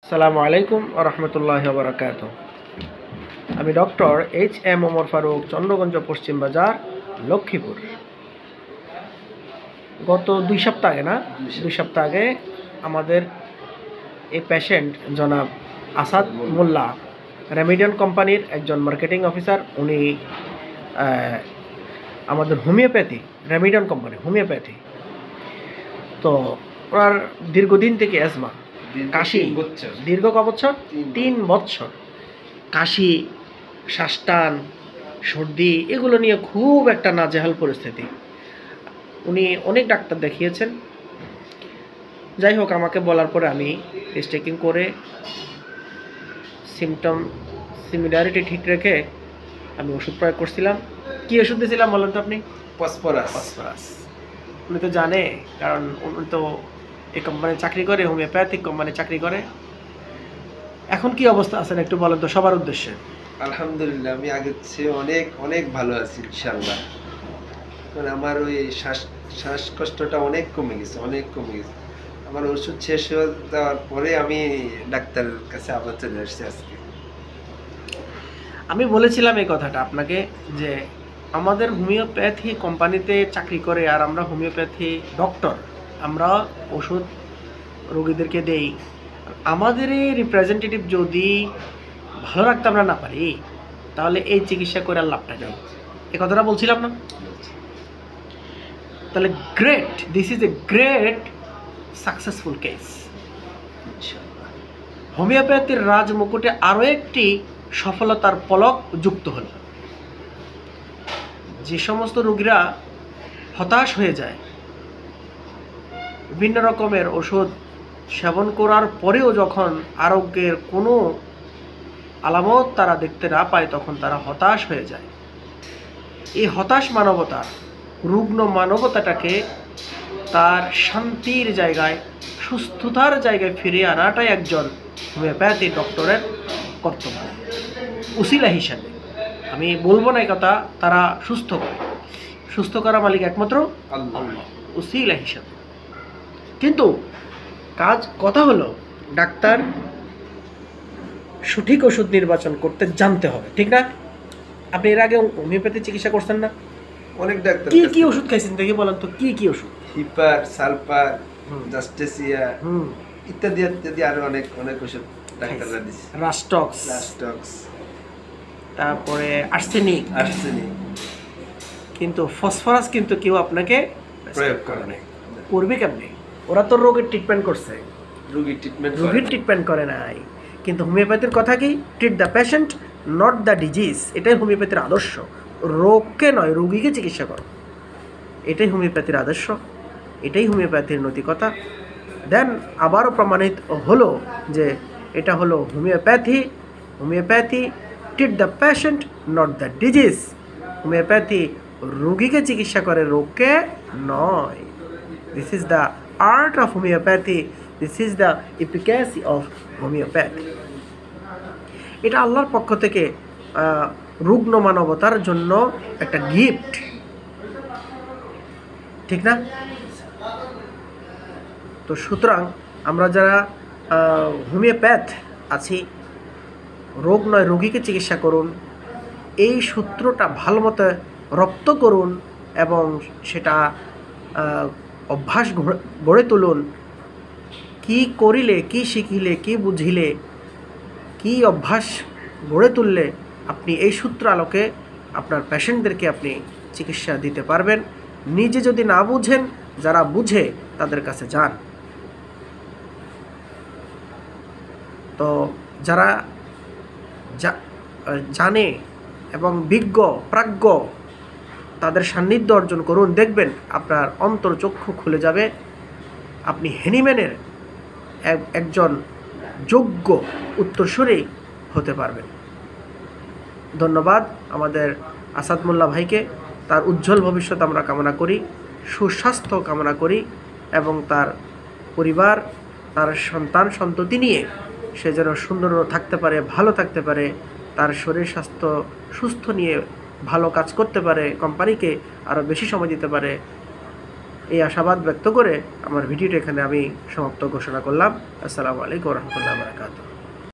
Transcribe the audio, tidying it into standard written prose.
আসসালামু আলাইকুম ওয়া রাহমাতুল্লাহি ওয়া বারাকাতুহু। আমি ডক্টর এইচ.এম. ওমর ফারুক, চন্দ্রগঞ্জ পশ্চিম বাজার, লক্ষ্মীপুর। গত 2 সপ্তাহ আগে দুই সপ্তাহ আগে আমাদের এই পেশেন্ট জনাব আসাদ মোল্লা, রেমিডিয়ান কোম্পানির একজন মার্কেটিং অফিসার। উনি আমাদের হোমিওপ্যাথি, রেমিডিয়ান কোম্পানি হোমিওপ্যাথি। তো ওনার দীর্ঘদিন থেকে অ্যাজমা, কাশি, দীর্ঘ ক বছর 3 বছর কাশি, শ্বাসটান, সর্দি, এগুলো নিয়ে খুব একটা নাজেহাল পরিস্থিতি। উনি অনেক ডাক্তার দেখিয়েছেন। যাই হোক, আমাকে বলার পরে আমি টেস্ট চেকিং করে সিমটম সিমিলারিটি ঠিক রেখে আমি ওষুধ প্রয়োগ করছিলাম। কি ওষুধ দিয়েছিলাম বলেন তো আপনি? ফসফরাস। উনি তো জানে, কারণ উনি তো এই কোম্পানি চাকরি করে, হোমিওপ্যাথিক কোম্পানি চাকরি করে। এখন কি অবস্থা আছেন একটু বলেন তো সবার উদ্দেশ্যে। আলহামদুলিল্লাহ, আমি আগের চেয়ে অনেক অনেক ভালো আছি ইনশাআল্লাহ। মানে আমার ওই শ্বাসকষ্টটা অনেক কমে গেছে। আমার ওষুধ শেষ হয়ে যাওয়ার পরে আমি ডাক্তারের কাছে আবার চলে আসছি আজকে। আমি বলেছিলাম এই কথাটা আপনাকে যে আমাদের হোমিওপ্যাথি কোম্পানিতে চাকরি করে, আর আমরা হোমিওপ্যাথি ডক্টর, আমরা ওষুধ রোগীদেরকে দেই। আমাদের এই রিপ্রেজেন্টেটিভ যদি ভালো রাখতে আমরা না পারি, তাহলে এই চিকিৎসা করে আর লাভটা নেই। এই কথাটা বলছিলাম না? তাহলে great, this is a great successful case. হোমিওপ্যাথির রাজমুকুটে আরও একটি সফলতার পলক যুক্ত হল। যে সমস্ত রোগীরা হতাশ হয়ে যায়, বিভিন্ন রকমের ওষুধ সেবন করার পরেও যখন আরোগ্যের কোনো আলামত তারা দেখতে না পায়, তখন তারা হতাশ হয়ে যায়। এই হতাশ মানবতা, রুগ্ন মানবতাটাকে তার শান্তির জায়গায়, সুস্থতার জায়গায় ফিরিয়ে আনাটাই একজন হোমিওপ্যাথি ডক্টরের কর্তব্য। উসিলা হিসাবে আমি বলবো না এই কথা, তারা সুস্থ করা মালিক একমাত্র আল্লাহ, উসিলা হিসাবে। কিন্তু কথা হলো, ডাক্তার সঠিক ওষুধ নির্বাচন করতে জানতে হবে, ঠিক না? আপনি এর আগে হোমিওপ্যাথি চিকিৎসা করছেন না? অনেক ডাক্তার। কি ওষুধ খাইছেন দেখি বলেন তো, কি ওষুধ? হিপার, সালফার, জাস্টেসিয়া ইত্যাদি ইত্যাদি আরো অনেক অনেক ওষুধ ডাক্তাররা দিছে। রাস্টক্স, তারপরে আর্সেনিক। কিন্তু ফসফরাস কিন্তু কেউ আপনাকে প্রয়োগ করে নাই। করবে কেমনে? ওরা তো রোগের ট্রিটমেন্ট করছে, রোগীর ট্রিটমেন্ট করে নাই। কিন্তু হোমিওপ্যাথির কথা কি? Treat the patient, not the disease. এটাই হোমিওপ্যাথির আদর্শ। রোগকে নয়, রোগীকে চিকিৎসা করো, এটাই হোমিওপ্যাথির আদর্শ, এটাই হোমিওপ্যাথির নৈতিকতা। দেন আবারও প্রমাণিত হলো যে এটা হলো homeopathy treat the patient, not the disease. Homeopathy রোগীকে চিকিৎসা করে, রোগকে নয়। This is the art of homeopathy, this is the efficacy of homeopathy. এটা আল্লাহর পক্ষ থেকে রুগ্ন মানবতার জন্য একটা গিফট, ঠিক না? তো সুতরাং আমরা যারা হোমিওপ্যাথ আছি, রোগ নয় রোগীকে চিকিৎসা করুন, এই সূত্রটা ভালো মতো রপ্ত করুন এবং সেটা অভ্যাস গড়ে তুলুন। কি করিলে, কি শিখিলে, কি বুঝিলে, কি অভ্যাস গড়ে তুললে আপনি এই সূত্র আলোকে আপনার পেশেন্টদেরকে আপনি চিকিৎসা দিতে পারবেন। নিজে যদি না বুঝেন, যারা বুঝে তাদের কাছে যান। তো যারা জানে এবং বিজ্ঞ প্রাজ্ঞ, তাদের সান্নিধ্য অর্জন করুন, দেখবেন আপনার অন্তর্চক্ষু খুলে যাবে। আপনি হ্যানিম্যানের একজন যোগ্য উত্তরসূরি হতে পারবেন। ধন্যবাদ আমাদের আসাদ মোল্লা ভাইকে। তার উজ্জ্বল ভবিষ্যৎ আমরা কামনা করি, সুস্বাস্থ্য কামনা করি এবং তার পরিবার, তার সন্তান সন্ততি নিয়ে সে যেন সুন্দর থাকতে পারে, ভালো থাকতে পারে, তার শরীর স্বাস্থ্য সুস্থ নিয়ে ভালো কাজ করতে পারে, কোম্পানিকে আরও বেশি সময় দিতে পারে। এই আশাবাদ ব্যক্ত করে আমার ভিডিওটা এখানে আমি সমাপ্ত ঘোষণা করলাম। আসসালামু আলাইকুম ওয়া রাহমাতুল্লাহি ওয়া বারাকাতুহু।